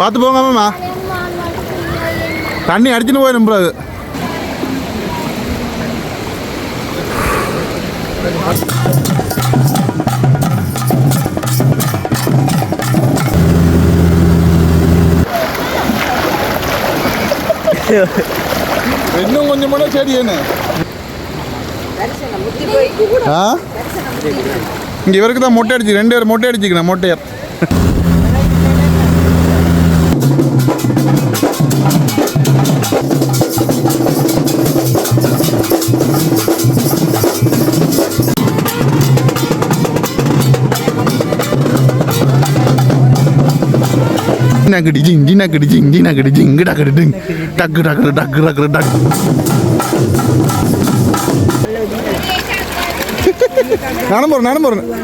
பார்த்து போங்க மாமா, தண்ணி அடிச்சுன்னு போய் நம்புறாது. இன்னும் கொஞ்சம் கூட சரி என்ன இங்கே இவருக்கு தான் மொட்டை அடிச்சு 2 பேர் மொட்டை அடிச்சுக்கிறேன். மொட்டையார்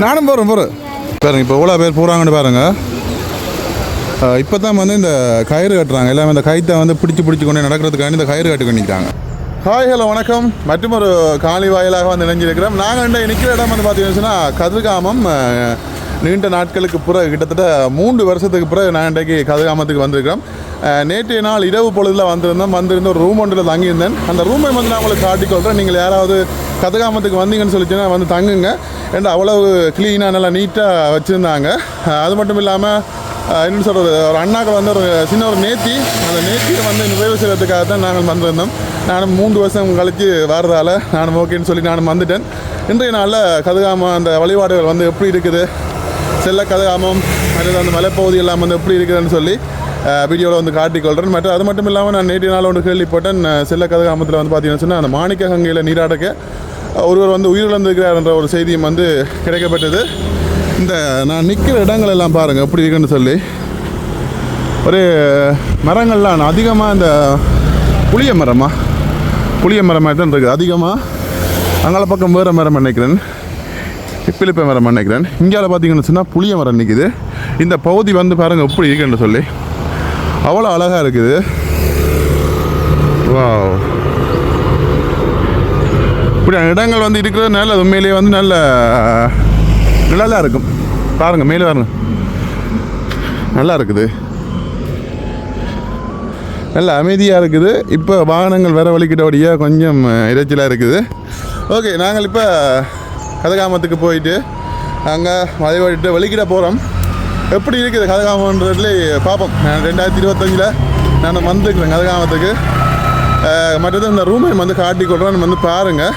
நானும் போகிறேன் பாருங்க. இப்போ எவ்வளோ பேர் போகிறாங்கன்னு பாருங்க. இப்போ தான் வந்து இந்த கயிறு கட்டுறாங்க. எல்லாமே இந்த கயிற்றை வந்து பிடிச்சி கொண்டு நடக்கிறதுக்காண்டி இந்த கயிறு கட்டு பண்ணிக்கிறாங்க. ஹாய் ஹலோ வணக்கம். மற்றும் ஒரு காலி வாயிலாக வந்து இணைஞ்சிருக்கிறோம். நாங்கள் நிற்கிற இடம் வந்து பார்த்தீங்கன்னா கதிர்காமம். நீண்ட நாட்களுக்கு பிறகு கிட்டத்தட்ட 3 வருஷத்துக்கு பிறகு நான் இன்றைக்கு கதிர்காமத்துக்கு வந்திருக்கிறோம். நேற்றைய நாள் இரவு பொழுதில் வந்திருந்த ஒரு ரூம் ஒன்றில் தங்கியிருந்தேன். அந்த ரூமை வந்து நான் உங்களுக்கு காட்டிக்கொள்கிறேன். நீங்கள் யாராவது கதிர்காமத்துக்கு வந்தீங்கன்னு சொல்லிச்சுன்னா வந்து தங்குங்க. ஏன்னா அவ்வளவு க்ளீனாக நல்லா நீட்டாக வச்சுருந்தாங்க. அது மட்டும் இல்லாமல் என்னென்னு சொல்கிறது, ஒரு அண்ணாக்கள் வந்து ஒரு சின்ன ஒரு நேர்த்தி, அந்த நேர்த்தியை வந்து நிறைவு செய்கிறதுக்காக தான் நாங்கள் வந்திருந்தோம். நானும் 3 வருஷம் கழித்து வரதால் நானும் ஓகேன்னு சொல்லி நானும் வந்துட்டேன். இன்றைய நாளில் கதிர்காமம் அந்த வழிபாடுகள் வந்து எப்படி இருக்குது, செல்ல கதிர்காமம் அல்லது அந்த மலைப்பகுதி எல்லாம் வந்து எப்படி இருக்குதுன்னு சொல்லி வீடியோவில் வந்து காட்டிக்கொள்கிறேன். மற்றும் அது மட்டும் இல்லாமல் நான் நேற்றைய நாள் ஒன்று கேள்விப்பட்டேன். செல்ல கதிர்காமத்தில் வந்து பார்த்தீங்கன்னு சொன்னால் அந்த மாணிக்க கங்கையில் நீராடக்க ஒருவர் வந்து உயிரிழந்திருக்கிறார் என்ற ஒரு செய்தியும் வந்து கிடைக்கப்பட்டது. இந்த நான் நிற்கிற இடங்கள் எல்லாம் பாருங்கள் எப்படி இருக்குன்னு சொல்லி. ஒரு மரங்கள்லாம் அதிகமாக இந்த புளிய மரமாக தான் இருக்குது அதிகமாக. அங்கே பக்கம் வேறு மரம் நினைக்கிறேன், இப்பிலிப்பை மரம் நினைக்கிறேன். இந்தியாவில் பார்த்தீங்கன்னு சொன்னால் புளிய மரம் நிற்கிது. இந்த பகுதி வந்து பாருங்கள் எப்படி இருக்குன்னு சொல்லி அவ்வளோ அழகாக இருக்குது. வா, இப்படி இடங்கள் வந்து இருக்கிறதுனால அது உண்மையிலேயே வந்து நல்ல நிழலாக இருக்கும். பாருங்கள் மேலே பாருங்கள், நல்லா இருக்குது, நல்ல அமைதியாக இருக்குது. இப்போ வாகனங்கள் வேறு வலிக்கிட்டபடியாக கொஞ்சம் இறைச்சலாக இருக்குது. ஓகே, நாங்கள் இப்போ கதிர்காமத்துக்கு போயிட்டு அங்கே வழிபட்டு வெளிக்கிட போகிறோம். எப்படி இருக்குது கதிர்காமன்றதுல பார்ப்போம். நான் 2025 நான் வந்துருக்கிறேன் கதிர்காமத்துக்கு. மற்றது இந்த ரூமை வந்து காட்டி கொள்கிறேன், வந்து பாருங்கள்.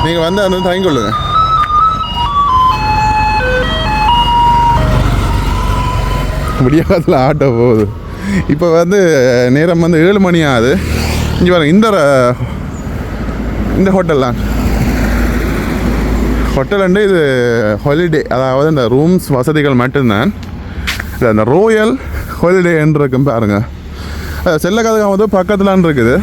நீங்கள் வந்து அதை தங்கி கொள்ளுங்கள். விடியாகத்தில் ஆட்டோ போகுது. இப்போ வந்து நேரம் வந்து 7 மணி ஆகுது. இங்கே பாருங்க, இந்த ஹோட்டல்லாம் ஹோட்டல் இது ஹாலிடே, அதாவது இந்த ரூம்ஸ் வசதிகள் மட்டும்தான். இது அந்த ரோயல் ஹாலிடே என்று இருக்கும் பாருங்கள். செல்ல கதிர்காமத்து பக்கத்துலான் இருக்குது.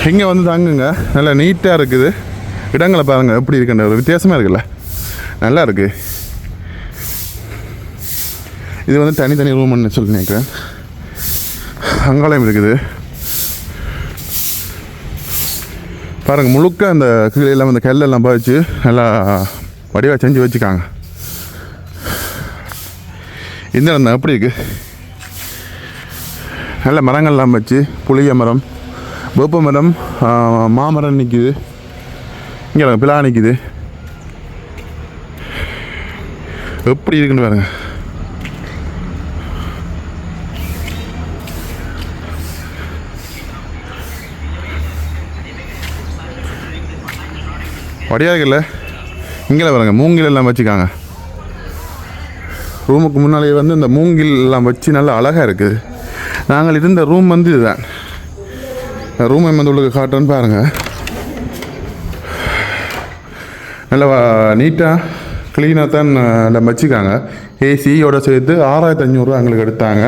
இங்கே வந்து தங்குங்க, நல்லா நீட்டாக இருக்குது. இடங்களை பாருங்கள் எப்படி இருக்குன்ற ஒரு வித்தியாசமாக இருக்குல்ல, நல்லா இருக்குது. இது வந்து தனித்தனி ரூம்னு சொல்லி நினைக்கிறேன். அங்காலயம் இருக்குது பாருங்கள். முழுக்க அந்த கீழெல்லாம் அந்த கல்லெல்லாம் பாய்ச்சி நல்லா வடிவாக செஞ்சு வச்சுக்காங்க. இந்த இடம் தான் எப்படி இருக்குது, நல்ல மரங்கள்லாம் வச்சு புளிய மரம், வேப்ப மரம், மாமரம் நிற்கிது. இங்கே பிலா நிற்கிது. எப்படி இருக்குன்னு பாருங்கள். வடியாகல இங்கே பாருங்க, மூங்கில் எல்லாம் வச்சுக்காங்க. ரூமுக்கு முன்னாலே வந்து இந்த மூங்கில் எல்லாம் வச்சு நல்லா அழகாக இருக்குது. நாங்கள் இருந்த ரூம் வந்து இதுதான். ரூமை வந்து உங்களுக்கு காட்டுன்னு பாருங்கள். நல்லா நீட்டாக க்ளீனாக தான் எல்லாம் வச்சுக்காங்க. ஏசியோட சேர்த்து 6500 எங்களுக்கு எடுத்தாங்க.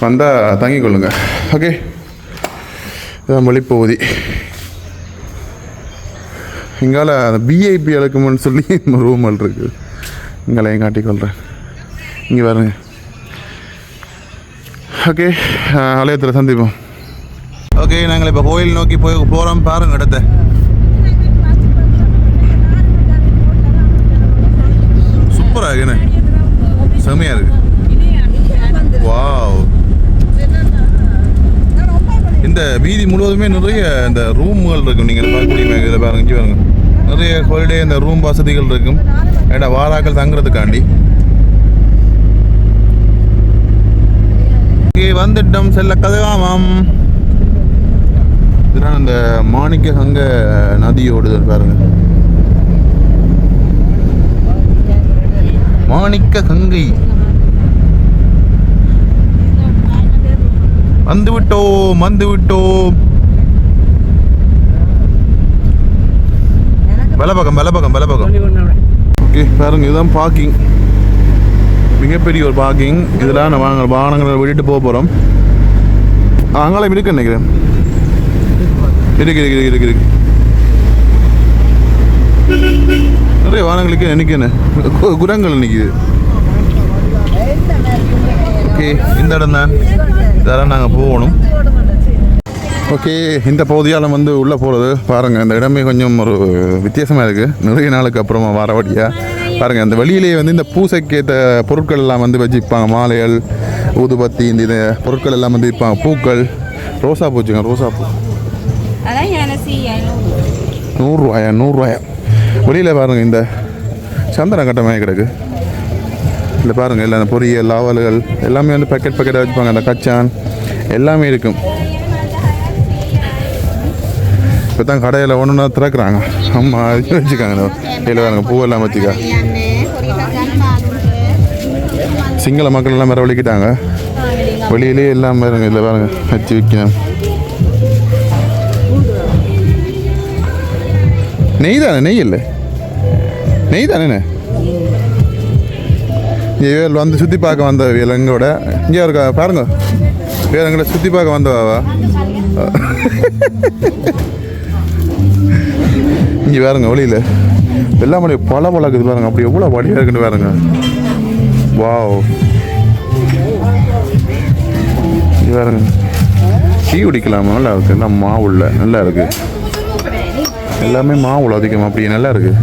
வந்தால் தங்கி கொள்ளுங்க. ஓகே, இதான் வழிப்பகுதி. இங்கால அந்த பிஐபி அழைக்கும்னு சொல்லி ரூமல் இருக்குது. இங்கெல்லாம் காட்டிக்கொள்கிறேன். இங்கே பாருங்க. ஓகே, ஆலயத்தில் சந்திப்போம். ஓகே, நாங்கள் இப்போ கோயில் நோக்கி போகிறோம். பாருங்க இடத்த சூப்பராக இருக்குண்ணே, செம்மையாக இருக்குது. வாவ், இந்த வீதி முழுவதுமே நிறைய இந்த ரூம்கள் இருக்கும். நீங்கள் பார்க்கக்கூடிய இதில் பாருங்க, இங்கே பாருங்க, நிறைய ஹாலிடே இந்த ரூம் வசதிகள் இருக்கும். ஏன்னா வாராக்கள் தங்குறதுக்காண்டி இங்கே வந்துட்டோம். செல்ல கதவாமாம். இதுதான் இந்த மாணிக்க கங்க நதியோடு பாருங்க, மாணிக்க கங்கை. வந்து விட்டோம். பலபகம். ஓகே பாருங்க, இதுதான் பார்க்கிங். மிகப்பெரிய ஒரு பார்க்கிங். இதெல்லாம் நாங்கள் வாகனங்களை விட்டுட்டு போக போகிறோம். அங்கெல்லாம் இருக்கு நினைக்கிறேன். இருக்கு. நிறைய வாகனங்களுக்கு நினைக்கிறேன். குரங்கள் நிற்கிது. ஓகே, இந்த இடம் தான். இதெல்லாம் நாங்கள் போகணும். ஓகே, இந்த பகுதியால் வந்து உள்ளே போகிறது பாருங்கள். இந்த இடமே கொஞ்சம் ஒரு வித்தியாசமாக இருக்குது. நிறைய நாளுக்கு அப்புறமா வரவடியாக பாருங்கள். அந்த வெளியிலேயே வந்து இந்த பூசைக்கேற்ற பொருட்கள் எல்லாம் வந்து வச்சுப்பாங்க. மாலைகள், ஊதுபத்தி, இந்த பொருட்கள் எல்லாம் வந்து விற்பாங்க. பூக்கள், ரோசா பூச்சுங்க, ரோசாப்பூ 100 வெளியில் பாருங்கள். இந்த சந்தன கட்டமாக கிடக்கு. இல்லை பாருங்கள், இல்லை அந்த பொரியல், லாவல்கள் எல்லாமே வந்து பேக்கெட்டாக வச்சுப்பாங்க. அந்த கச்சான் எல்லாமே இருக்கும். இப்போ தான் கடையில் ஒன்றுனா திறக்கிறாங்க. அம்மா வச்சுக்காங்க. இதில் பாருங்க, பூவெல்லாம் வச்சுக்கா. சிங்கள மக்கள் எல்லாம் வேறு வலிக்கிட்டாங்க. வெளியிலே எல்லாம் பாருங்க, இதில் பாருங்க வச்சு விற்கணும். நெய் தானே? நெய் இல்லை, நெய் தானே. இவள் வந்து சுற்றி பார்க்க வந்த எங்களோட இங்கே இருக்கா பாருங்க. வேற எங்களை சுற்றி பார்க்க வந்தவாவா? இங்கே பாருங்க, வழியில் எல்லாம் மணி பல இருக்குது பாருங்க. அப்படி எவ்வளோ வழியாக இருக்குன்னு பாருங்க. வாவ், இங்கே பாருங்க. டீ குடிக்கலாமா? நல்லா இருக்குது. எல்லாம் மாவுள்ள நல்லா இருக்குது. எல்லாமே மாவுள்ள அதிகம். அப்படி நல்லா இருக்குது.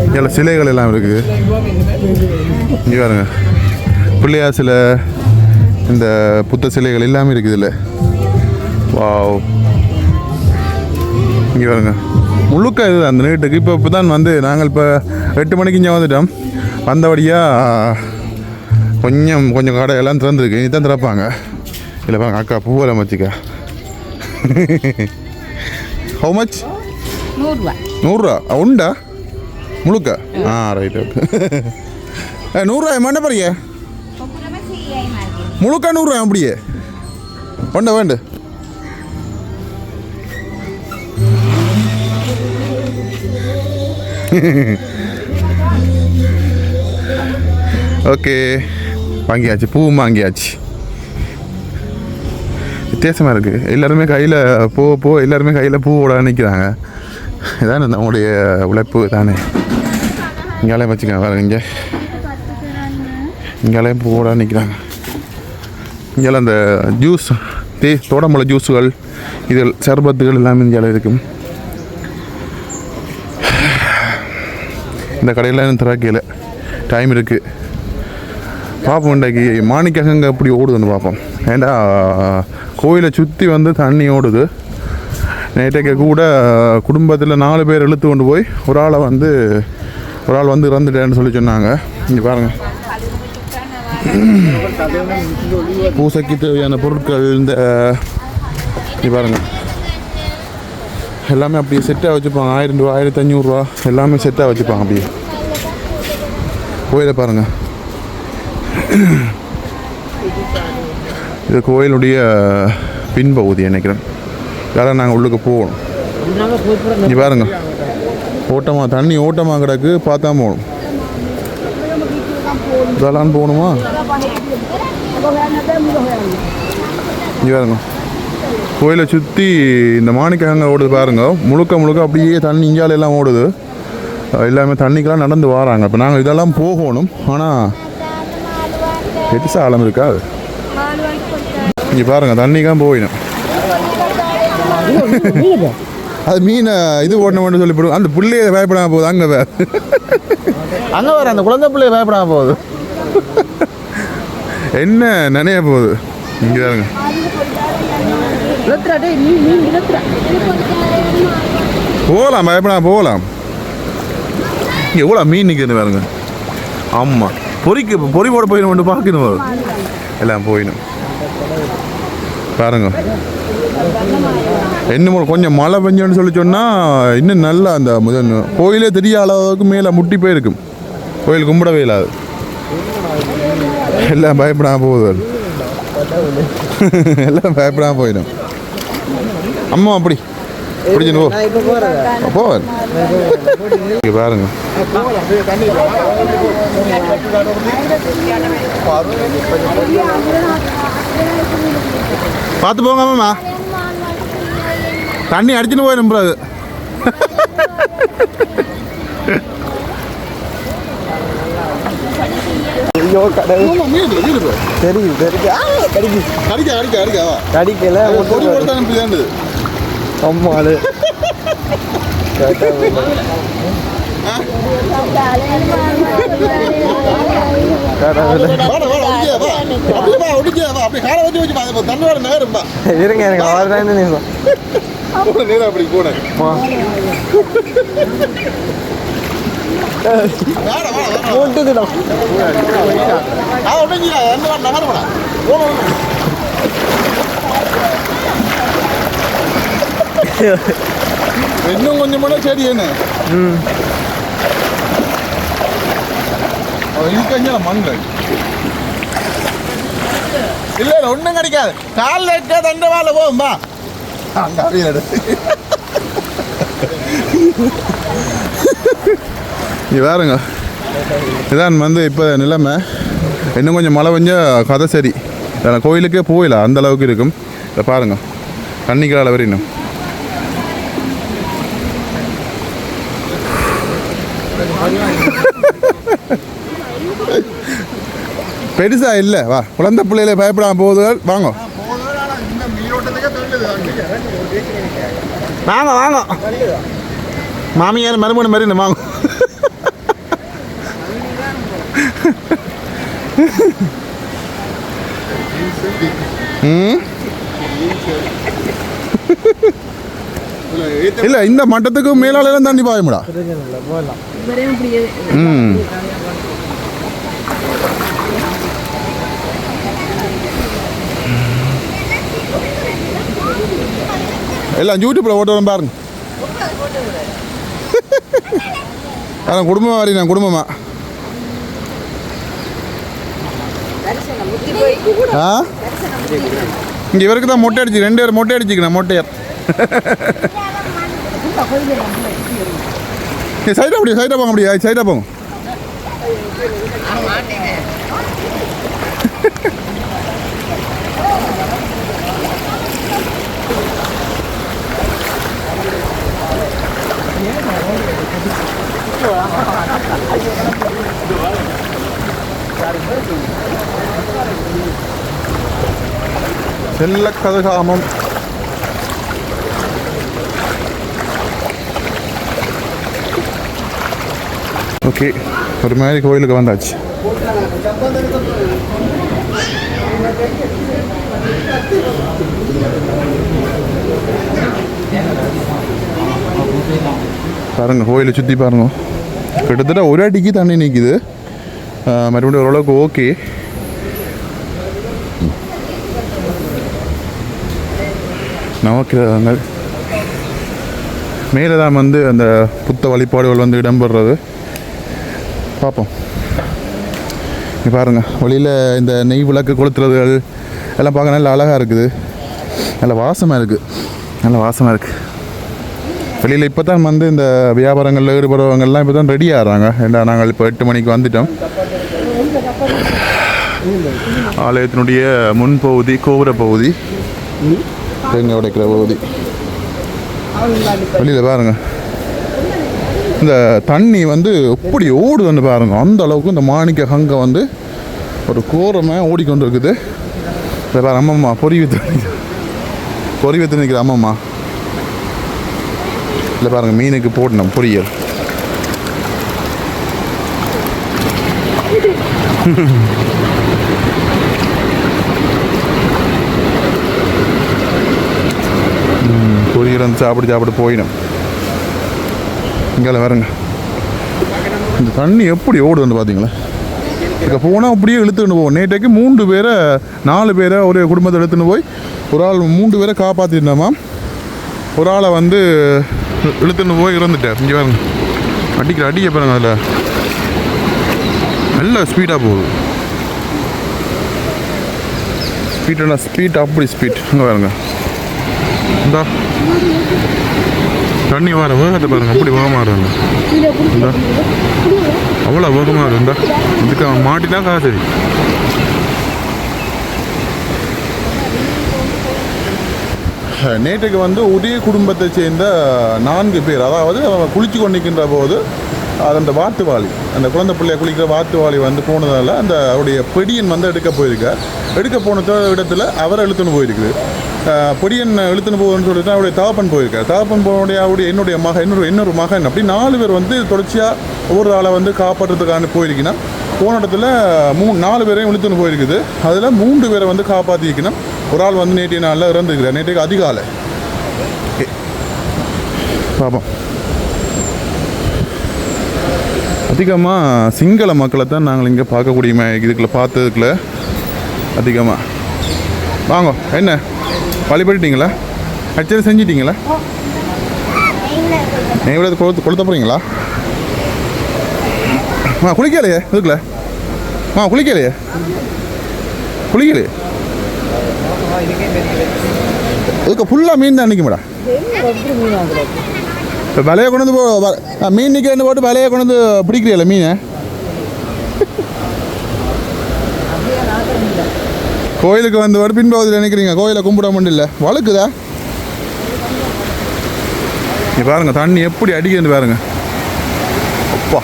இதில் சிலைகள் எல்லாம் இருக்குது. இங்கே பாருங்க, பிள்ளையார் சிலை, இந்த புத்த சிலைகள் எல்லாமே இருக்குது இதில். வாவ், இங்கே பாருங்க, முழுக்க இது அந்த நீட்டுக்கு. இப்போ தான் வந்து நாங்கள் இப்போ 8 மணிக்கு இங்கே வந்துட்டோம். வந்தபடியாக கொஞ்சம் கடையெல்லாம் திறந்துருக்கு. இனி தான் திறப்பாங்க. இல்லை பாருங்க, அக்கா பூவெல்லாம் வச்சுக்கா. How much? 100 உண்டா முழுக்க? ரைட். ஓகே. 100 என்ன பாருங்க, முழுக்க 100 அப்படியே வேண்டு. ஓகே, வாங்கியாச்சு. பூவும் வாங்கியாச்சு. வித்தியாசமாக இருக்குது. எல்லாருமே கையில் போ எல்லாருமே கையில் பூவோட நிற்கிறாங்க. இதானே நம்முடைய உழைப்பு தானே. இங்கேயும் வச்சுக்கோங்க பாருங்க. இங்கேயும் பூவோட நிற்கிறாங்க. இங்கெல்லாம் அந்த ஜூஸ், தோடம்பழ ஜூஸுகள், இது சர்பத்துகள் எல்லாமே இங்கே இருக்கும். இந்த கடையில் இன்னும் திறக்கையில் டைம் இருக்குது. பார்ப்போம். இன்றைக்கு மாணிக்கங்க அப்படி ஓடுதுன்னு பார்ப்போம். ஏண்டா கோயிலை சுற்றி வந்து தண்ணி ஓடுது. நேற்றைக்கு கூட குடும்பத்தில் 4 பேர் இழுத்து கொண்டு போய் ஒரு ஆள் வந்து இறந்துட்டேன்னு சொல்லி சொன்னாங்க. இங்கே பாருங்கள், பூசைக்கு தேவையான பொருட்கள் இந்த இங்கே பாருங்கள் எல்லாமே அப்படியே செட்டாக வச்சுப்பாங்க. 1000 ரூபா, 1500 ரூபா எல்லாமே செட்டாக வச்சுப்பாங்க. அப்படியே கோயிலை பாருங்கள். இது கோயிலுடைய பின்பகுதி நினைக்கிறேன். யாரும் நாங்கள் உள்ளுக்கு போகணும். இங்கே பாருங்க, தண்ணி ஓட்டமாக கிடக்கு. பார்த்தா போகணும். இதெல்லாம் போகணுமா? இங்கே பாருங்க, கோயிலை சுற்றி இந்த மாணிக்கங்க ஓடுது பாருங்க. முழுக்க அப்படியே தண்ணி இங்கால எல்லாம் ஓடுது. எல்லாமே தண்ணிக்கெல்லாம் நடந்து வராங்க. இப்போ நாங்கள் இதெல்லாம் போகணும். ஆனால் பெருசாக ஆழம் இருக்காது. இங்கே பாருங்க, தண்ணிக்காக போயிடும். அது மீனை இது ஓடணும் சொல்லி போடுவோம். அந்த பிள்ளைய பயப்படாமல் போகுது. அங்கே வேறு அந்த குழந்தை பிள்ளைய பயப்படாமல் போகுது. என்ன நினைய போகுது இங்கே பாருங்க. போகலாம் பயப்படா போகலாம். இங்கே எவ்வளோ மீன் நிற்குதுன்னு பாருங்க. ஆமாம் பொறி போட போயிடும் பார்க்கணும். எல்லாம் போயிடும் பாருங்க. இன்னும் கொஞ்சம் மழை பெஞ்சோன்னு சொல்லி சொன்னால் இன்னும் நல்லா அந்த முதல் கோயிலே தெரிய அளவுக்கு மேலே முட்டி போயிருக்கும். கோயில் கும்பிடவே இல்லாது. எல்லாம் பயப்படாமல் போகுது. எல்லாம் பயப்படாமல் போயிடும். அம்மா அப்படி பிடிச்சின்னு போவார். இங்கே பாருங்க. பார்த்து போங்க அம்மா. தண்ணி அடிச்சுன்னு போய் நம்புறாது. இருங்க எனக்கு அப்படி போனேன். இன்னும் கொஞ்சம் கூட சரி என்ன இதுக்கு மங்கள் இல்லை ஒன்றும் கிடைக்காது. காலில் இருக்க தண்டை வாழ போகும்பா அங்கே அறியாது. இங்கே பாருங்க. இதான் வந்து இப்போ நிலைமை. இன்னும் கொஞ்சம் மழை பெஞ்சால் கதை சரி. கோயிலுக்கே போயிடலாம் அந்த அளவுக்கு இருக்கும். இதை பாருங்க தண்ணிக்கால வரையும் பெருசா இல்லை. வா குழந்தை பிள்ளையில பயப்படாம போகுதுகள். வாங்க வாங்க வாங்க மாமியார் மறுமணி மாதிரி வாங்க. இல்ல இந்த மட்டத்துக்கு மேலால தண்ணி பாயும்டா. எல்லாம் யூடியூப்ல ஓட்டு வரும் பாருங்க. அதான் குடும்பமா வரீங்க குடும்பமா. இங்கே இவருக்கு தான் மொட்டை அடிச்சு 2 பேர் மொட்டை அடிச்சுக்கணும். மொட்டையர் சைடாக அப்படி சைடாக போங்க. அப்படி சைடாக போங்க. செல்லக்கதகாமம். ஓகே ஒரு மாதிரி கோயிலுக்கு வந்தாச்சு. பாருங்க கோயிலை சுற்றி பாருங்க. கிட்டத்தட்ட ஒரு அடிக்கு தண்ணி நிற்கிது. மறுபடியும் ஓரளவுக்கு ஓகே. நவக்கிரகங்கள் மேலே தான் வந்து அந்த புத்த வழிபாடுகள் வந்து இடம்பெறுறது. பார்ப்போம். இங்கே பாருங்கள் வழியில் இந்த நெய் விளக்கு கொளுத்துறதுகள் எல்லாம் பார்க்க நல்லா அழகாக இருக்குது. நல்ல வாசமாக இருக்குது. நல்ல வாசமாக இருக்குது. வெளியில் இப்போ தான் வந்து இந்த வியாபாரங்களில் ஈடுபடுறவங்கள்லாம் இப்போ தான் ரெடி ஆகிறாங்க. ஏன்னா நாங்கள் இப்போ 8 மணிக்கு வந்துட்டோம். ஆலயத்தினுடைய முன்பகுதி கோபுர பகுதி தேங்காய் உடைக்கிற பகுதி. வெளியில் பாருங்கள் இந்த தண்ணி வந்து எப்படி ஓடுதுன்னு பாருங்க. அந்த அளவுக்கு இந்த மாணிக்க கங்கை வந்து ஒரு கோரமாக ஓடிக்கொண்டு இருக்குது. இதை பாரு அம்மம்மா பொறி வைத்து நிற்கிற அம்மம்மா. இல்லை பாருங்கள் மீனுக்கு போடணும் பொரியல். பொரியல் வந்து சாப்பிட்டு போயிடும். இங்கே வருங்க, இந்த தண்ணி எப்படி ஓடுதுன்னு பார்த்தீங்களா? இங்கே போனால் அப்படியே இழுத்துன்னு போவோம். நேற்றைக்கு 3 பேரை 4 பேரை ஒரு குடும்பத்தை எடுத்துன்னு போய் ஒரு ஆள் 3 பேரை காப்பாற்றிருந்தோமா. ஒரு ஆளை வந்து இழுத்துன்னு போய் இறந்துட்டார். இங்கே பாருங்க, அடிக்க பாருங்க, அதில் நல்ல ஸ்பீடாக போகுது. ஸ்பீட் அப்படி ஸ்பீட். இங்கே பாருங்க, இந்தா தண்ணி வர வேகத்தை பாருங்க, அப்படி வேகமாக இருங்க. இந்தா அவ்வளோ வேகமாக இருந்தா இதுக்கு அவன் மாட்டினா காசு. நேற்றுக்கு வந்து ஒரே குடும்பத்தை சேர்ந்த 4 பேர், அதாவது அவன் குளிச்சு கொண்டிருக்கின்ற போது அந்த வாத்துவாளி, அந்த குழந்தை பிள்ளைய குளிக்கிற வாத்துவாளி வந்து போனதால் அந்த அவருடைய பெடியன் வந்து எடுக்க போன இடத்துல அவரை இழுத்துன்னு போயிருக்குது. பொடியன் இழுத்துன்னு போகுதுன்னு சொல்லிட்டு அவருடைய தகப்பன் போயிருக்கார். தகப்பன் அவருடைய என்னுடைய மகன், இன்னொரு மகன், அப்படி 4 பேர் வந்து தொடர்ச்சியாக ஒவ்வொரு ஆளை வந்து காப்பாற்றுறதுக்கான போயிருக்கணும். போன இடத்துல 4 பேரையும் இழுத்துன்னு போயிருக்குது. அதில் 3 பேரை வந்து காப்பாற்றிக்கணும். ஒரு ஆள் வந்து நேற்றைய நாளில் இறந்துருக்கிறார். நேற்றைக்கு அதிகாலை பாப்போம். அதிகமாக சிங்கள மக்களை தான் நாங்கள் இங்கே பார்க்கக்கூடிய இதுக்குள்ள பார்த்ததுக்குள்ள அதிகமாக. வாங்க, என்ன வழிபட்டுட்டீங்களா? அச்சரி செஞ்சிட்டிங்களா? நீங்கள் கொளுத்த போகிறீங்களா? குளிக்கலையே இதுக்குள்ள? குளிக்கலையே இதுக்கு ஃபுல்லாக மீன் தான் நிற்க மேடம். இப்போ விலையை கொண்டு வந்து மீன் நிற்கிறேன்னு போட்டு விலையை கொண்டு வந்து பிடிக்கிறீங்களா மீனை? கோயிலுக்கு வந்து பின்பகுதியில் நினைக்கிறீங்க, கோயிலை கும்பிட முடியல, வழுக்குதா? நீ பாருங்க தண்ணி எப்படி அடிக்கிறது பாருங்க. அப்பா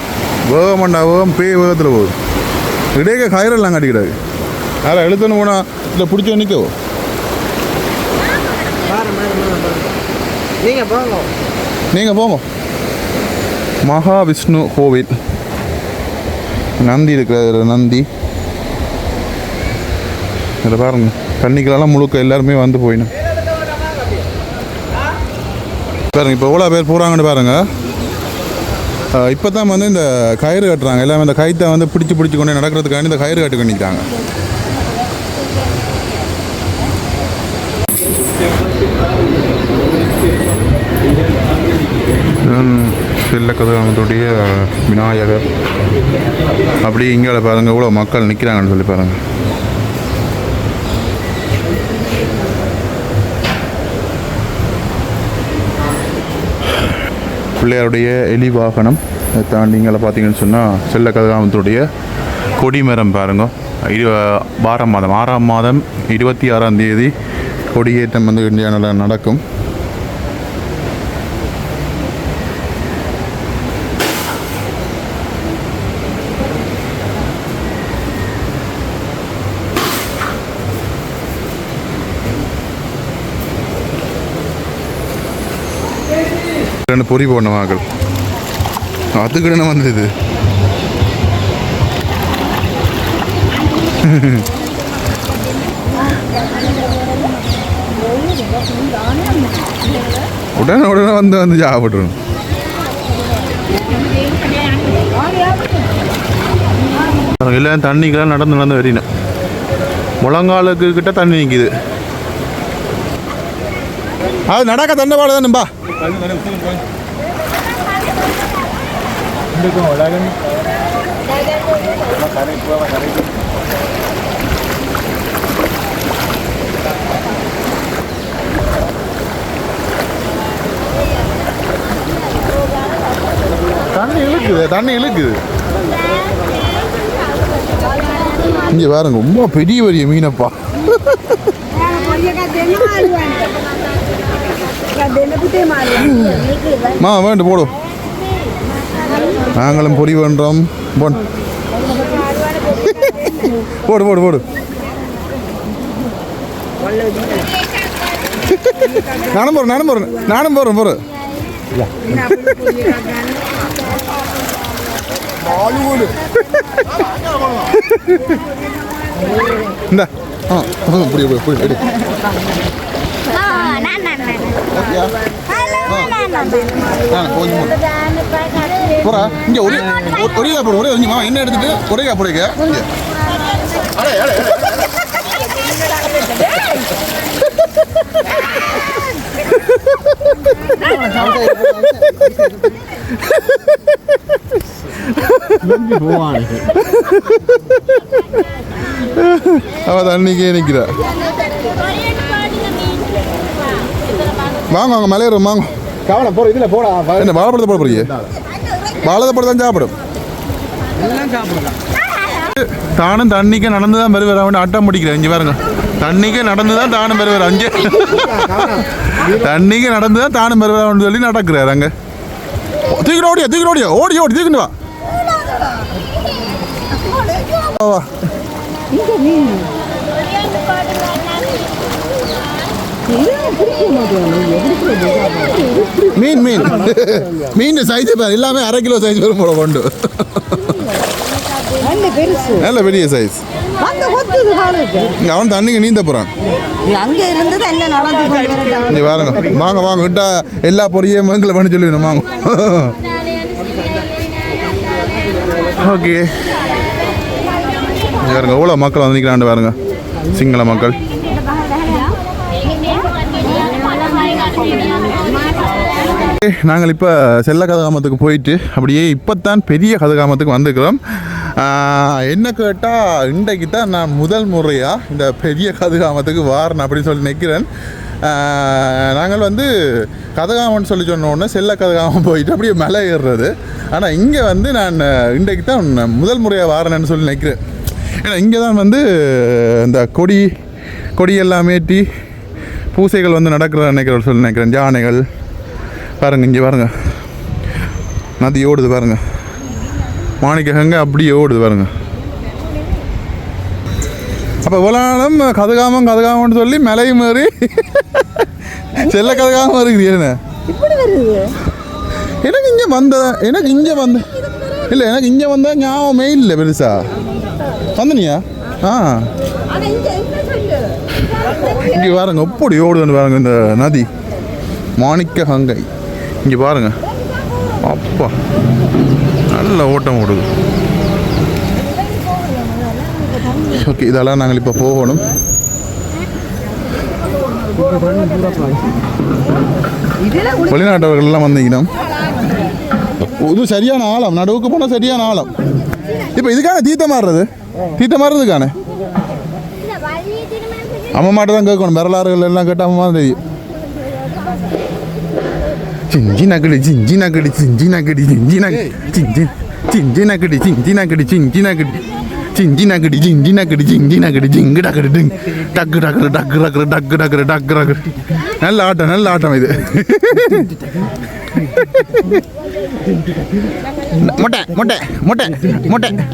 வேகமாண்டா, பேய் வேகத்தில் போகுது. இடையே கயிறெல்லாம் கட்டிக்கிடாது. யாரை எழுத்துன்னு போனால் இல்லை பிடிச்ச நிற்கவோ. நீங்கள் போங்க. மகாவிஷ்ணு கோவில் நந்தி இருக்கிற நந்தி இதில் பாருங்க, தண்ணிக்கெல்லாம் முழுக்க எல்லாருமே வந்து போயிடும் பாருங்க. இப்போ எவ்வளோ பேர் போகிறாங்கன்னு பாருங்க. இப்போ தான் வந்து இந்த கயிறு கட்டுறாங்க. எல்லாமே இந்த கயிற்றை வந்து பிடிச்சி கொண்டு நடக்கிறதுக்காண்டி இந்த கயிறு கட்டு பண்ணிக்கிறாங்க. செல்லக்கதவுடைய விநாயகர் அப்படி இங்கே பாருங்கள் இவ்வளோ மக்கள் நிற்கிறாங்கன்னு சொல்லி பாருங்கள். பிள்ளையாருடைய எலி வாகனம் தாண்டி இங்கே பார்த்தீங்கன்னு சொன்னால் செல்லக்கதவுடைய கொடிமரம் பாருங்க. 6ஆம் மாதம் 26ஆம் தேதி கொடியேற்றம் வந்து இந்தியாவில் நடக்கும். பொறி போன மகள் அதுக்கிட்ட வந்தது. உடனே வந்து சாப்பிட்றோம். எல்லாம் தண்ணிக்கெல்லாம் நடந்து வரணும். முழங்காலுக்கு கிட்ட தண்ணி நிற்கிது. அது நடக்க தண்டவாள தானும்பா. தண்ணி இழுக்குது. இங்கே பாருங்க, ரொம்ப பெரிய மீனப்பா. வேண்டும் போடும். நாங்களும் பொடி பண்ணுறோம். போடு போடு போடு. நானும் போகிறேன் போகிறேன். இந்த புரிய ஓகேயா கொஞ்சம் போறா இங்கே ஒரே போடு ஒரே கொஞ்சம் என்ன எடுத்துட்டு ஒரே போடுங்க அடே அடே அவ தண்ணிக்கே நிற்கிறா வாங்க வாங்க மலையேறும் வாங்க கவனம் போற இதுல போடா என்ன வாழைப்பழத்தை போட போறீங்க வாழைப்பழத்தை தான் சாப்பிடும் தானும் தண்ணிக்கே நடந்து தான் பெருவேற அவன் அட்டம் பிடிக்கிறேன் இங்கே பாருங்க தண்ணிக்கே நடந்து தான் தானும் பெருவேற அங்கே தண்ணிக்கே நடந்து தான் தானும் பெருவேற சொல்லி நடக்கிறார் அங்கே தூக்கிட்டு ஓடியா ஓடி தூக்கிட்டு வா மீன் மீன் மீன் சைஸ் பேர் எல்லாமே 1/2 கிலோ சைஸ் வரும் போல கொண்டு நல்ல பெரிய சைஸ் அவன் தண்ணிக்கு நீந்த போறான் பாருங்க வாங்க வாங்க விட்டா எல்லா பொரியும் மங்களை பண்ணி சொல்லிடணும் வாங்க ஓகே பாருங்க எவ்வளோ மக்கள் வந்து நிற்கிறாண்டு பாருங்க சிங்கள மக்கள் நாங்கள் இப்போ செல்ல கதகாமத்துக்கு போயிட்டு அப்படியே இப்போத்தான் பெரிய கதகாமத்துக்கு வந்துக்கிறோம் என்ன கேட்டால் இன்றைக்கு தான் நான் முதல் முறையாக இந்த பெரிய கதகாமத்துக்கு வாரேன் அப்படின்னு சொல்லி நிற்கிறேன் நாங்கள் வந்து கதகாமன்னு சொல்லி சொன்ன உடனே செல்ல கதகாமம் போயிட்டு அப்படியே மலை ஏறுறது ஆனால் இங்கே வந்து நான் இன்றைக்கு தான் முதல் முறையாக வாரேன்னு சொல்லி நிற்கிறேன் ஏன்னா இங்கே தான் வந்து இந்த கொடியெல்லாம் ஏற்றி பூசைகள் வந்து நடக்கிற நினைக்கிறேன் சொல்லி நினைக்கிறேன் யானைகள் பாருங்கள் இங்கே பாருங்கள் நதி ஓடுது பாருங்கள் மாணிக்கங்க அப்படியே ஓடுது பாருங்கள் அப்போ இவ்வளோ நாளும் கதகாமன்னு சொல்லி மலையும் மாறி செல்ல கதகாமம் இருக்குது என்ன எனக்கு இங்கே வந்த இல்லை எனக்கு இங்கே வந்தால் ஞாபகமே இல்லை பெருசா வந்தனியா இங்கே பாருங்க எப்படி ஓடுதுன்னு பாருங்க இந்த நதி மாணிக்க கங்கை இங்கே பாருங்க அப்பா நல்ல ஓட்டம் ஓடுது ஓகே இதெல்லாம் நாங்கள் இப்போ போகணும் வெளிநாட்டவர்கள்லாம் வந்தீங்கன்னா இது சரியான ஆழம் நடுவுக்கு போனால் சரியான ஆழம் இப்போ இதுக்கான தீர்த்தம் மாறுறதுக்கான அம்மா மாட்ட தான் கேட்கணும் வரலாறுகள் எல்லாம் கேட்டால் அம்மா தான் தெரியும் சிஞ்சி நக்கடி நல்ல ஆட்டம் இது மொட்டை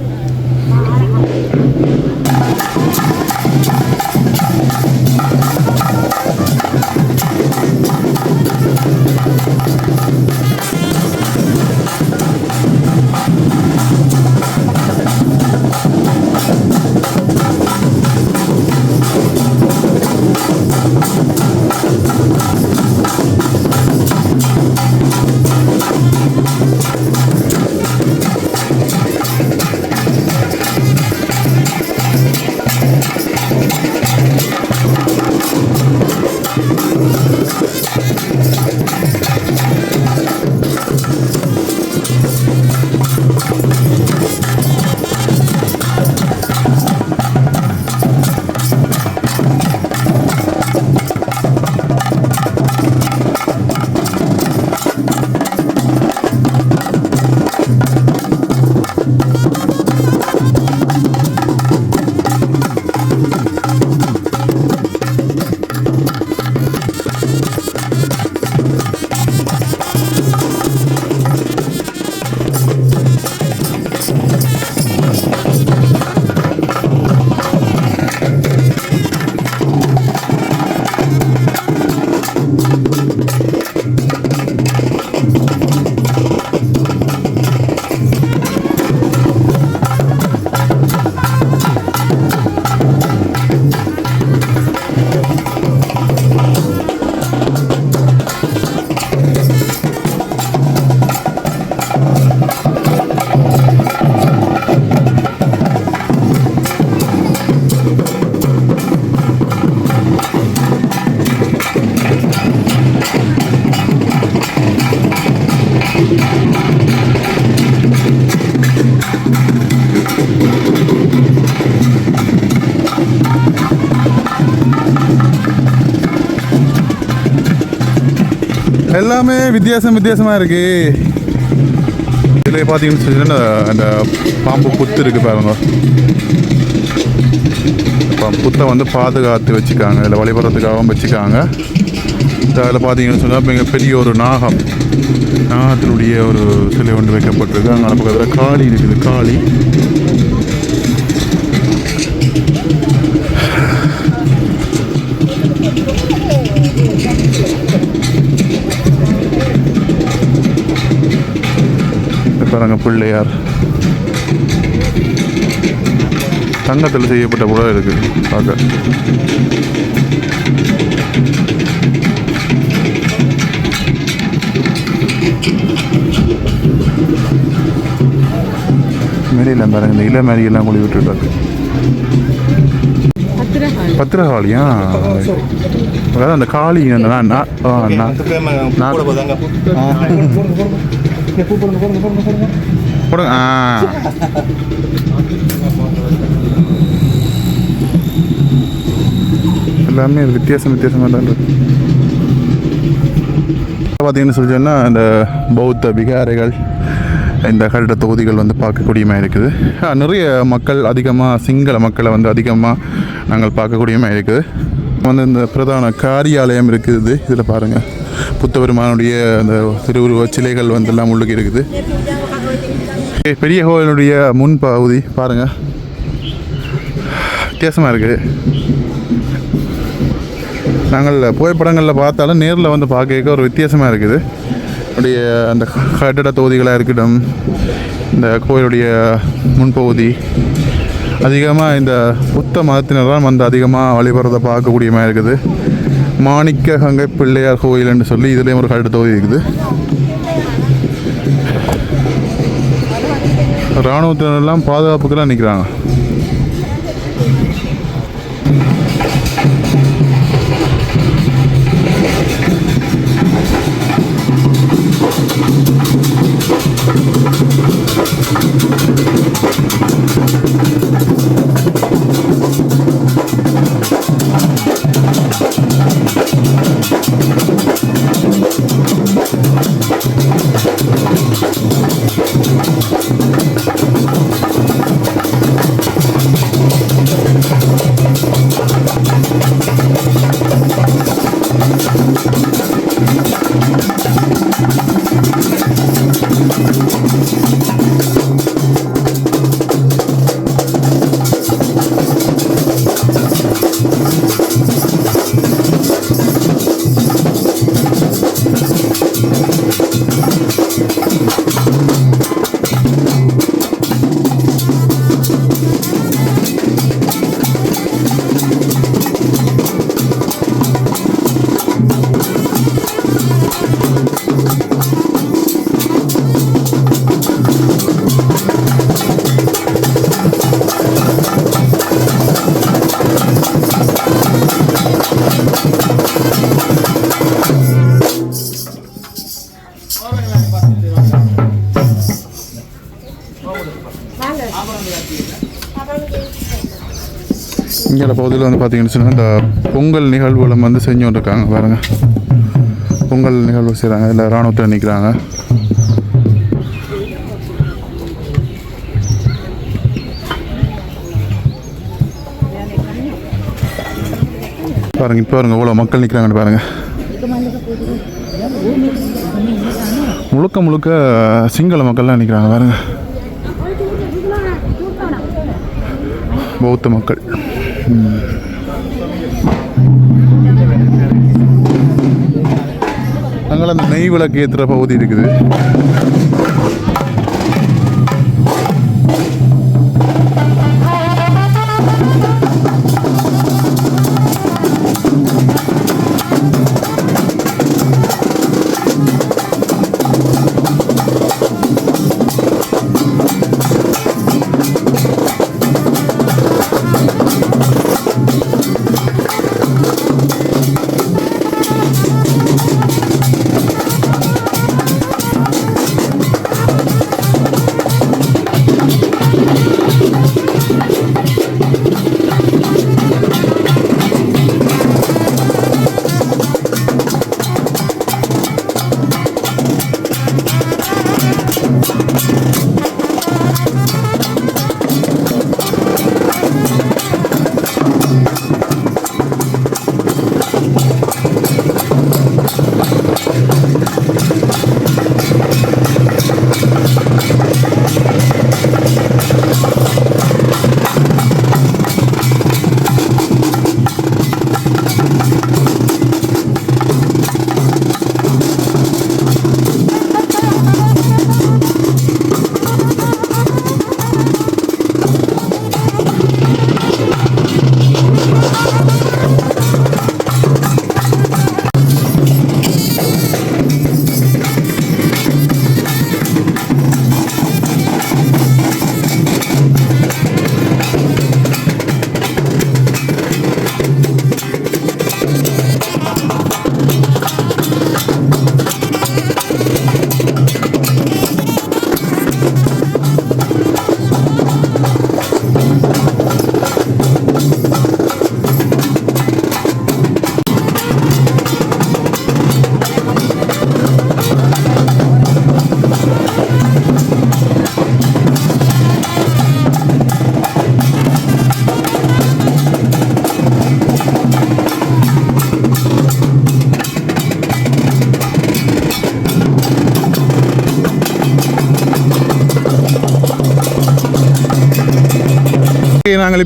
எல்லாமே வித்தியாசமாக இருக்கு. இதில் பார்த்தீங்கன்னு சொன்னா அந்த பாம்பு புத்து இருக்குது பாருங்க. புத்தை வந்து பாதுகாத்து வச்சுக்காங்க, இதில் வழிபடுறதுக்காகவும் வச்சுக்காங்க. அதில் பார்த்தீங்கன்னு சொன்னால் இப்போ இங்கே பெரிய ஒரு நாகத்தினுடைய ஒரு சிலை ஒன்று வைக்கப்பட்டிருக்கு. அங்கே பக்கத்தில் காளி இருக்குது. காளி பாருங்க, பிள்ளையார் தங்கத்தில் செய்யப்பட்ட கூட இருக்குது பார்க்க. மேரியெல்லாம் பாருங்க, இந்த இலை மேரியெல்லாம் குழி விட்டுருக்காரு. பத்திரகாளியா? அதாவது அந்த காளி எல்லாமே வித்தியாசமாக தான் இருக்கு. பார்த்தீங்கன்னு சொல்லி சொன்னால் இந்த பௌத்த விகாரைகள், இந்த கட்டிட தொகுதிகள் வந்து பார்க்கக்கூடியமாக இருக்குது. நிறைய மக்கள் அதிகமாக சிங்கள மக்களை வந்து அதிகமாக நாங்கள் பார்க்கக்கூடியமாக இருக்குது. வந்து இந்த பிரதான காரியாலயம் இருக்குது. இதில் பாருங்கள், புத்தபெருமானுடைய அந்த திருவுருவ சிலைகள் வந்து எல்லாம் உள்ளுக்கு இருக்குது. பெரிய கோயிலுடைய முன்பகுதி பாருங்கள், வித்தியாசமாக இருக்குது. நாங்கள் புகைப்படங்களில் பார்த்தாலும் நேரில் வந்து பார்க்க ஒரு வித்தியாசமாக இருக்குது. அப்படியே அந்த கட்டிட தொகுதிகளாக இருக்கட்டும், இந்த கோயிலுடைய முன்பகுதி அதிகமாக இந்த புத்த மதத்தினர்தான் வந்து அதிகமாக வழிபடுறதை பார்க்கக்கூடியமாக இருக்குது. மாணிக்க கங்கை பிள்ளையார் கோயில்னு சொல்லி இதுலேயும் ஒரு கட்டிட தொகுதி இருக்குது. இராணுவத்தினரெல்லாம் பாதுகாப்புக்கெல்லாம் நிற்கிறாங்க. இங்கே பகுதியில் வந்து பார்த்தீங்கன்னு சொன்னால் இந்த பொங்கல் நிகழ்வுகளை வந்து செஞ்சு கொண்டிருக்காங்க பாருங்கள். பொங்கல் நிகழ்வு செய்கிறாங்க, இல்லை இராணுவத்தில் நிற்கிறாங்க. பாருங்கள், இப்போ பாருங்கள் இவ்வளோ மக்கள் நிற்கிறாங்கன்னு பாருங்கள். முழுக்க சிங்கள மக்கள்லாம் நிற்கிறாங்க பாருங்கள், பௌத்த மக்கள். அங்கே அந்த நெய் விளக்கு ஏற்றுற பகுதி இருக்குது.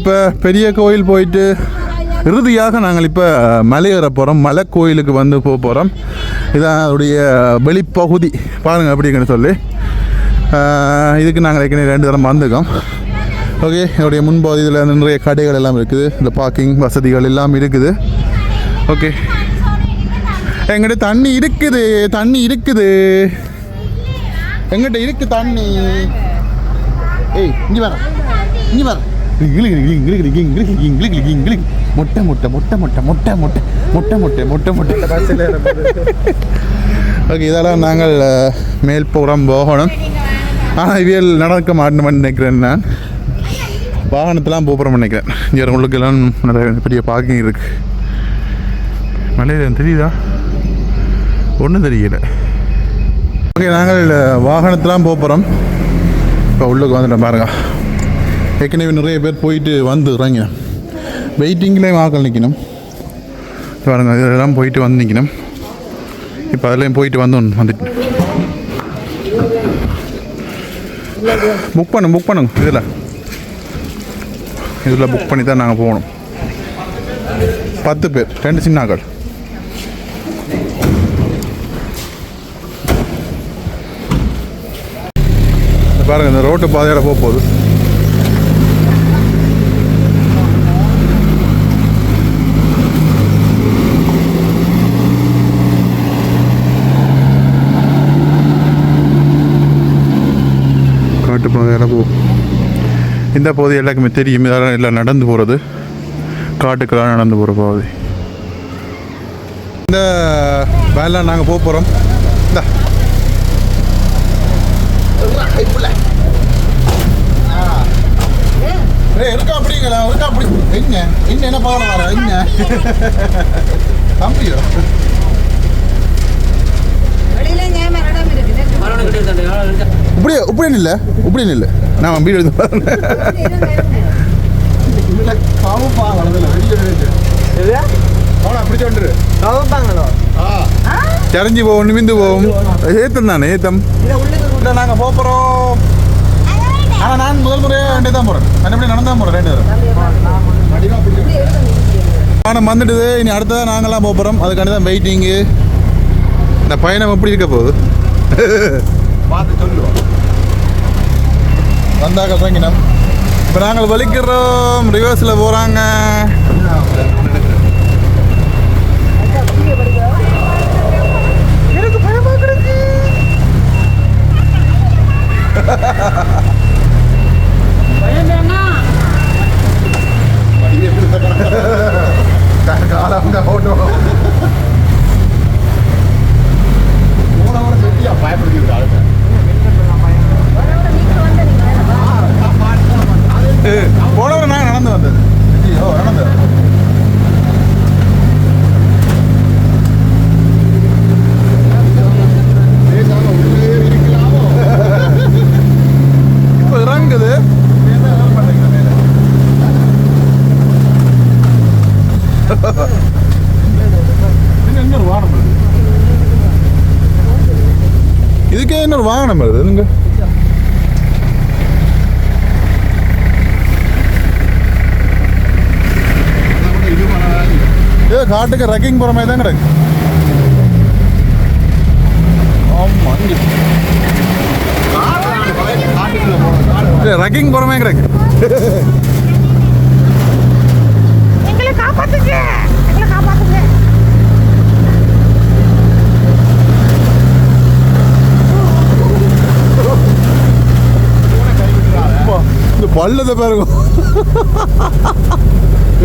இப்போ பெரிய கோயில் போயிட்டு இறுதியாக நாங்கள் இப்போ மலையேற போகிறோம். மலை கோயிலுக்கு வந்து போக போகிறோம். இதான் அதோடைய வெளிப்பகுதி பாருங்கள் அப்படிங்கன்னு சொல்லி. இதுக்கு நாங்கள் ஏற்கனவே 2 தரம் வந்துக்கோம். ஓகே, என்னுடைய முன்பகுதியில் நிறைய கடைகள் எல்லாம் இருக்குது. இந்த பார்க்கிங் வசதிகள் எல்லாம் இருக்குது. ஓகே, எங்கிட்ட தண்ணி இருக்குது, தண்ணி இருக்குது, எங்கிட்ட இருக்குது தண்ணி. ஏய் இங்கே வர, இங்கே வர. மொட்டை மொட்டை மொட்டை மொட்டை மொட்டை மொட்டை மொட்டை மொட்டை மொட்டை மொட்டை. ஓகே, இதெல்லாம் நாங்கள் மேல்புறம் போகணும். ஆனால் இவியல் நடக்க மாட்டோம்னு நினைக்கிறேன். நான் வாகனத்தெலாம் போகிறோம் நினைக்கிறேன். இங்கே உங்களுக்கெல்லாம் நிறைய பெரிய பார்க்கிங் இருக்குது. மலையில் தெரியுதா? ஒன்றும் தெரியல. ஓகே, நாங்கள் வாகனத்தெலாம் போகிறோம். இப்போ உள்ளுக்கு வந்துட்டோம் பாருங்க. ஏற்கனவே நிறைய பேர் போயிட்டு வந்துடுறாங்க. வெயிட்டிங்லேயும் ஆக்கள் நிற்கணும் பாருங்க. இதெல்லாம் போயிட்டு வந்து நிற்கணும். இப்போ அதெல்லாம் போயிட்டு வந்துட்டு புக் பண்ணுங்க. இதில் புக் பண்ணி தான் நாங்கள் போகணும். 10 பேர், 2 சின்னாக்கள். பாருங்கள், இந்த ரோட்டு பாதையில் போகுது. காட்டு பாதையில் இந்த பகுதி எல்லாருக்குமே தெரியும். இதெல்லாம் எல்லாம் நடந்து போகிறது, காட்டுக்கெல்லாம் நடந்து போகிற பகுதி. இந்த வேலை நாங்கள் போகிறோம். இந்த இருக்கா அப்படிங்களா? இருக்கா அப்படி என்ன பாடம் வர என்ன தம்பியோ இப்படியே இல்லை நான் வீடு எடுத்து தெரிஞ்சு போவோம், நிமிந்து போவோம். ஏத்தம் தானே, ஏத்தம் நாங்கள் போகிறோம். ஆனால் நான் முதல் முறையாக 2 தான் போகிறேன். மற்றபடி நடந்தான் போகிறேன் 2 தரம் வந்துடுது. இனி அடுத்ததான் நாங்களாம் போகிறோம். அதுக்காண்டி தான் வெயிட்டிங்கு. இந்த பயணம் எப்படி இருக்க போகுது பார்த்து சொல்லுவோம். வந்தாக்க தங்கினோம். இப்போ நாங்கள் வலிக்கிறோம். ரிவர்ஸில் போகிறாங்க. எனக்கு பயமாக இருக்கு. காலங்க ஓட்டோ போனவரை நாங்கள் நடந்து வந்தது. நடந்தது இப்போ இறங்குது. இன்னொரு வாகனம் வருது. இதுக்கே இன்னொரு வாகனம் வருது. நீங்க காட்டுக்கு ரக்கிங் போகிற மாதிரி தான் கிடக்கு. ஆமாம், ரக்கிங் போகிற மாதிரி கிடக்கு. இந்த பள்ளத்தை பாருங்க.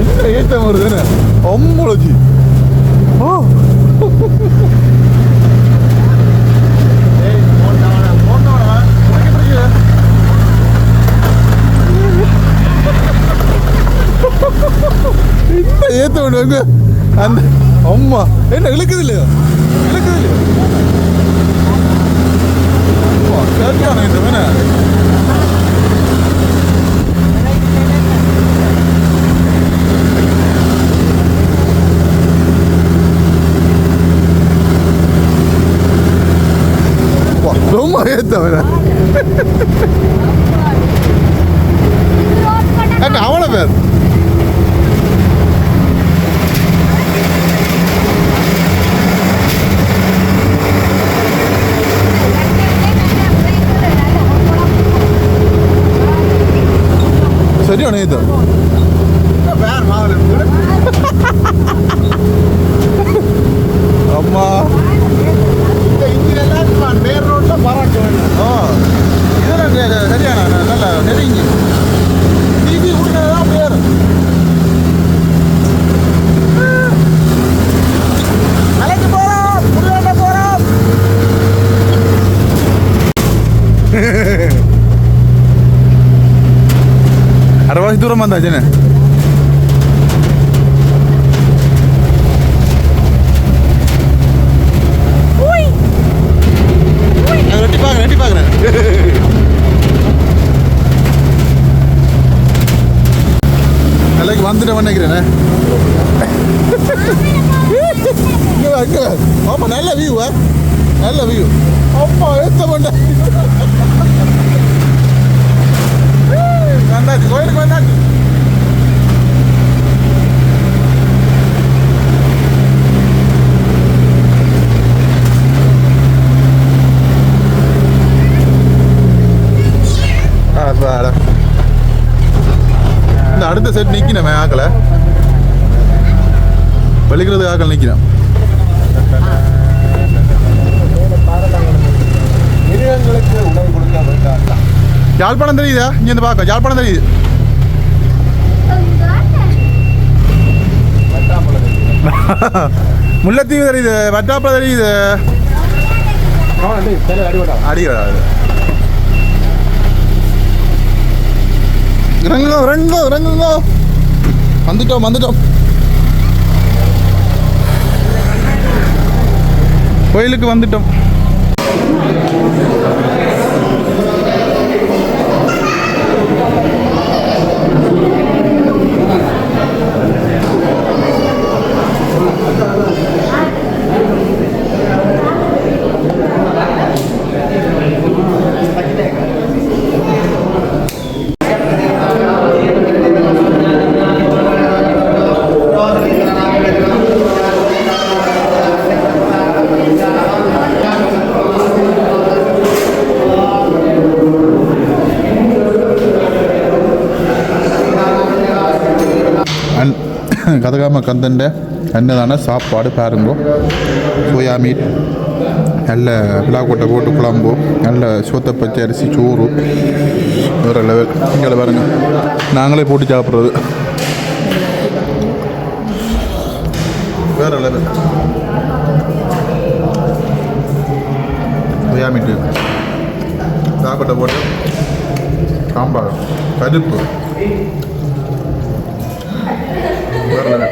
என்ன ஏற்றம் வருதுன்னு அம்மளச்சி. இந்த ஏற்ற விடுவாங்க அந்த அம்மா. என்ன இழுக்குது இல்லையா? கேட்கலாம் இந்த வேணா. ரொம்ப ஏத்தவன அவ்வளோ பேர் தூரம் வந்தாச்சுன்னு ரெட்டி பார்க்குறேன் நாளைக்கு வந்துட்டு நினைக்கிறேன் ஆமா நல்ல வியூ நல்ல வியூ அப்பா ஏத்த பண்ண வந்தாச்சு கோயிலுக்கு வந்தாச்சு இந்த அடுத்த செட் நிற்கணும் ஆக்களை வலிக்கிறது ஆக்கள் நிற்கிறேன் யாழ்ப்பாணம் தெரியுதா இங்கே இருந்து பார்க்க யாழ்ப்பாணம் தெரியுது முல்லைத்தீவு தெரியுது வட்டாப்பளம் தெரியுது அடிவடாது இறங்குங்க இறங்குங்க இறங்குங்க வந்துட்டோம் வந்துட்டோம் கோயிலுக்கு வந்துட்டோம் கதகாம கந்தண்ட என்னதான சாப்பாடு பாருங்கோ சோயா மீட் நல்ல விழாக்கொட்டை போட்டு குழம்பு நல்ல சோத்தை பச்சை அரிசி சோறு வேறு லெவல் இங்கே பாருங்க நாங்களே போட்டு சாப்பிட்றது வேறு லெவல் சோயா மீட்டு விழாக்கொட்டை போட்டு சாம்பார் கருப்பு வேறு